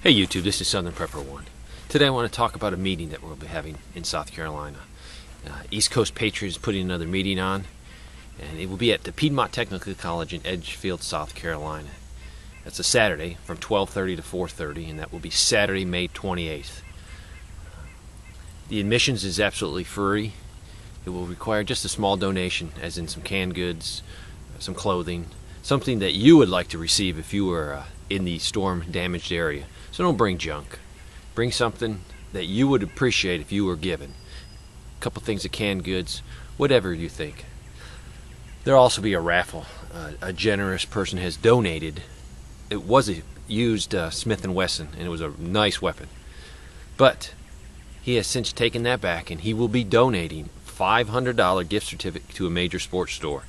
Hey YouTube, this is Southern Prepper One. Today I want to talk about a meeting that we'll be having in South Carolina. East Coast Patriots putting another meeting on, and it will be at the Piedmont Technical College in Edgefield, South Carolina. That's a Saturday from 12:30 to 4:30, and that will be Saturday, May 28th. The admissions is absolutely free. It will require just a small donation, as in some canned goods, some clothing, something that you would like to receive if you were in the storm-damaged area. So don't bring junk. Bring something that you would appreciate if you were given. A couple things of canned goods, whatever you think. There'll also be a raffle. A generous person has donated. It was a used Smith & Wesson, and it was a nice weapon. But he has since taken that back, and he will be donating $500 gift certificate to a major sports store.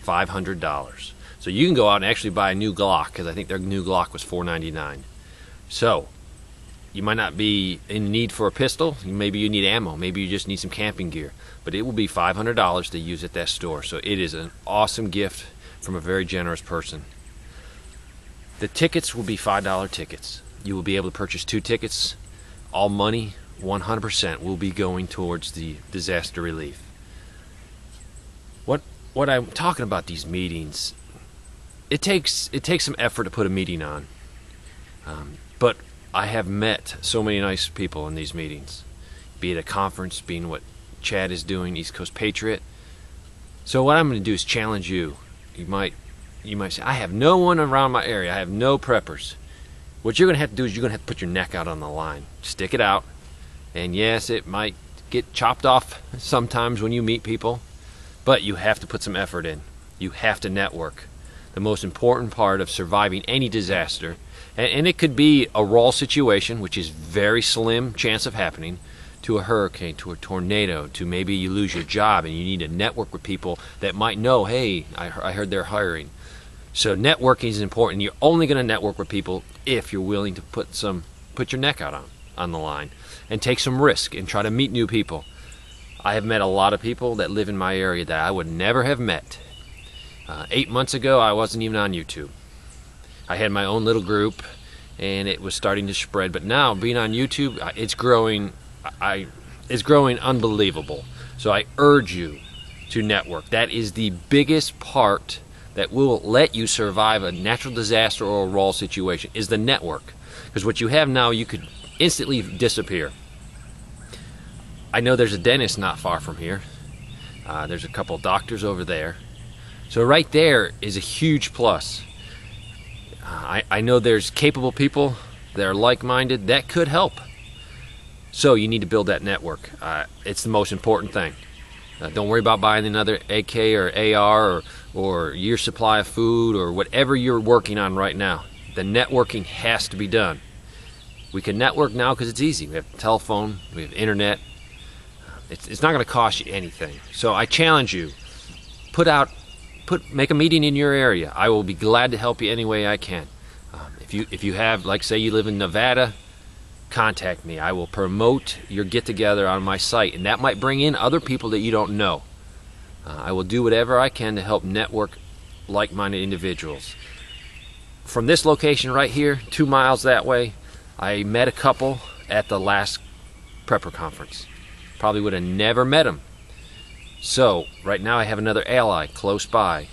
$500. So you can go out and actually buy a new Glock, because I think their new Glock was $4.99. So you might not be in need for a pistol. Maybe you need ammo. Maybe you just need some camping gear. But it will be $500 to use at that store. So it is an awesome gift from a very generous person. The tickets will be $5 tickets. You will be able to purchase 2 tickets. All money, 100%, will be going towards the disaster relief. What I'm talking about these meetings, it takes some effort to put a meeting on. But I have met so many nice people in these meetings, be it a conference, being what Chad is doing, East Coast Patriot. So what I'm going to do is challenge you. You might say, I have no one around my area. I have no preppers. What you're going to have to do is you're going to have to put your neck out on the line. Stick it out. And yes, it might get chopped off sometimes when you meet people, but you have to put some effort in. You have to network. The most important part of surviving any disaster, and it could be a raw situation, which is very slim chance of happening, to a hurricane, to a tornado, to maybe you lose your job and you need to network with people that might know, hey, I heard they're hiring. So networking is important. You're only going to network with people if you're willing to put your neck out on the line and take some risk and try to meet new people. I have met a lot of people that live in my area that I would never have met. 8 months ago, I wasn't even on YouTube. I had my own little group, and it was starting to spread. But now, being on YouTube, it's growing. It's growing unbelievable. So I urge you to network. That is the biggest part that will let you survive a natural disaster or a raw situation, is the network. Because what you have now, you could instantly disappear. I know there's a dentist not far from here. There's a couple doctors over there. So right there is a huge plus. I know there's capable people that are like-minded that could help. So you need to build that network. It's the most important thing. Don't worry about buying another AK or AR or your supply of food or whatever you're working on right now. The networking has to be done. We can network now because it's easy. We have telephone, we have internet. It's not going to cost you anything. So I challenge you, make a meeting in your area. I will be glad to help you any way I can. If you have, like, say you live in Nevada, contact me. I will promote your get-together on my site, and that might bring in other people that you don't know. I will do whatever I can to help network like-minded individuals. From this location right here, 2 miles that way, I met a couple at the last prepper conference. Probably would have never met them. So right now I have another ally close by.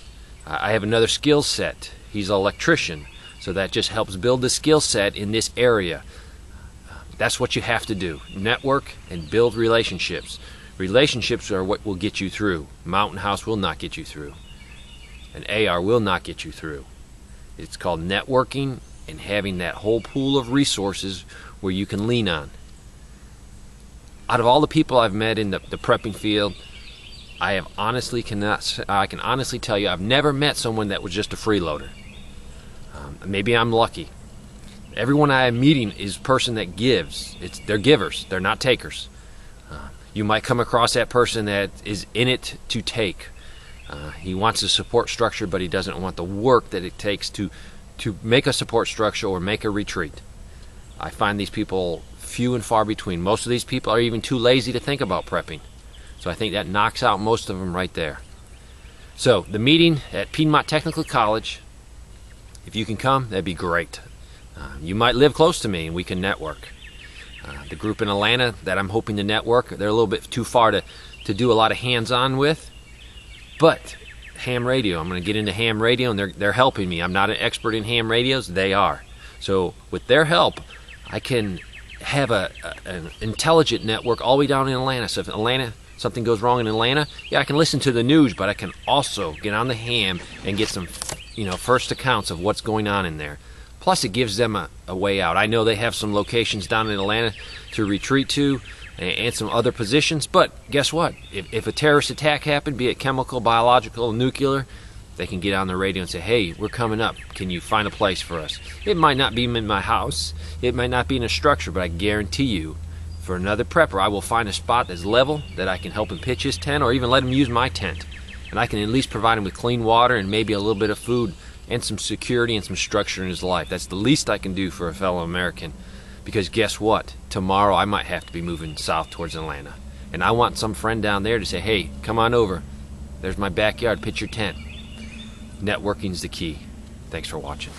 I have another skill set. He's an electrician, so that just helps build the skill set in this area. That's what you have to do. Network and build relationships. Relationships are what will get you through. Mountain House will not get you through. An AR will not get you through. It's called networking and having that whole pool of resources where you can lean on. Out of all the people I've met in the prepping field, I can honestly tell you I've never met someone that was just a freeloader. Maybe I'm lucky. Everyone I am meeting is a person that gives. They're givers. They're not takers. You might come across that person that is in it to take. He wants a support structure, but he doesn't want the work that it takes to make a support structure or make a retreat. I find these people few and far between. Most of these people are even too lazy to think about prepping. So I think that knocks out most of them right there. So the meeting at Piedmont Technical College, if you can come, that'd be great. You might live close to me and we can network. The group in Atlanta that I'm hoping to network, they're a little bit too far to do a lot of hands-on with. But ham radio, I'm going to get into ham radio, and they're helping me. I'm not an expert in ham radios. They are. So with their help, I can have an intelligent network all the way down in Atlanta. So if something goes wrong in Atlanta, yeah, I can listen to the news, but I can also get on the ham and get some, first accounts of what's going on in there. Plus, it gives them a way out. I know they have some locations down in Atlanta to retreat to and some other positions, but guess what? If a terrorist attack happened, be it chemical, biological, nuclear, they can get on the radio and say, hey, we're coming up. Can you find a place for us? It might not be in my house. It might not be in a structure, but I guarantee you, for another prepper, I will find a spot that's level that I can help him pitch his tent or even let him use my tent. And I can at least provide him with clean water and maybe a little bit of food and some security and some structure in his life. That's the least I can do for a fellow American, because guess what? Tomorrow I might have to be moving south towards Atlanta, and I want some friend down there to say, hey, come on over. There's my backyard. Pitch your tent. Networking's the key. Thanks for watching.